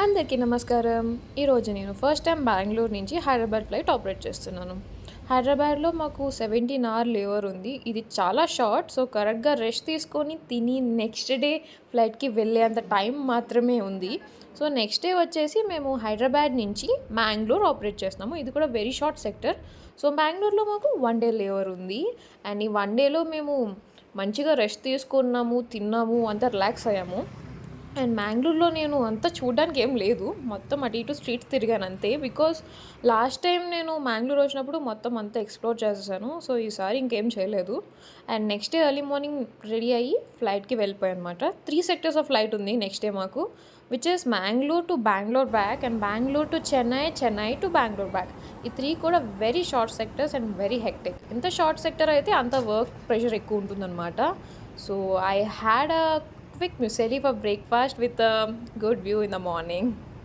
అందరికీ నమస్కారం. ఈరోజు నేను ఫస్ట్ టైం బెంగుళూరు నుంచి హైదరాబాద్ ఫ్లైట్ ఆపరేట్ చేస్తున్నాను. హైదరాబాద్‌లో మాకు 17 అవర్ లేఓవర్ ఉంది. ఇది చాలా షార్ట్. సో, కరెక్ట్‌గా రెస్ట్ తీసుకొని, తిని నెక్స్ట్ డే ఫ్లైట్‌కి వెళ్ళేంత టైం మాత్రమే ఉంది. సో, నెక్స్ట్ డే వచ్చేసి మేము హైదరాబాద్ నుంచి మ్యాంగ్లూర్ ఆపరేట్ చేస్తున్నాము. ఇది కూడా వెరీ షార్ట్ సెక్టర్. సో, మ్యాంగ్లూర్‌లో మాకు 1 డే లేఓవర్ ఉంది. అండ్ ఈ 1 డేలో మేము మంచిగా రెస్ట్ తీసుకున్నాము, తిన్నాము, అంతా రిలాక్స్ అయ్యాము. అండ్ మ్యాంగ్లూర్‌లో నేను అంత చూడడానికి ఏం లేదు. మొత్తం అటు ఇటు స్ట్రీట్స్ తిరిగాను అంతే. బికాజ్ లాస్ట్ టైం నేను మ్యాంగ్లూర్ వచ్చినప్పుడు మొత్తం అంతా ఎక్స్‌ప్లోర్ చేసేసాను. సో, ఈసారి ఇంకేం చేయలేదు. And next day early morning ready అయ్యి ఫ్లైట్‌కి వెళ్ళిపోయానమాట. 3 సెక్టర్స్ ఆఫ్ ఫ్లైట్ ఉంది నెక్స్ట్ డే మాకు. Which is Mangalore to Bengaluru back and Bengaluru to Chennai, Chennai to Bengaluru back. ఈ 3 కూడా very short sectors and very hectic. ఎంత షార్ట్ సెక్టర్ అయితే అంత వర్క్ ప్రెషర్ ఎక్కువ ఉంటుందన్నమాట. So, I had quick muesli for breakfast with a good view in the morning.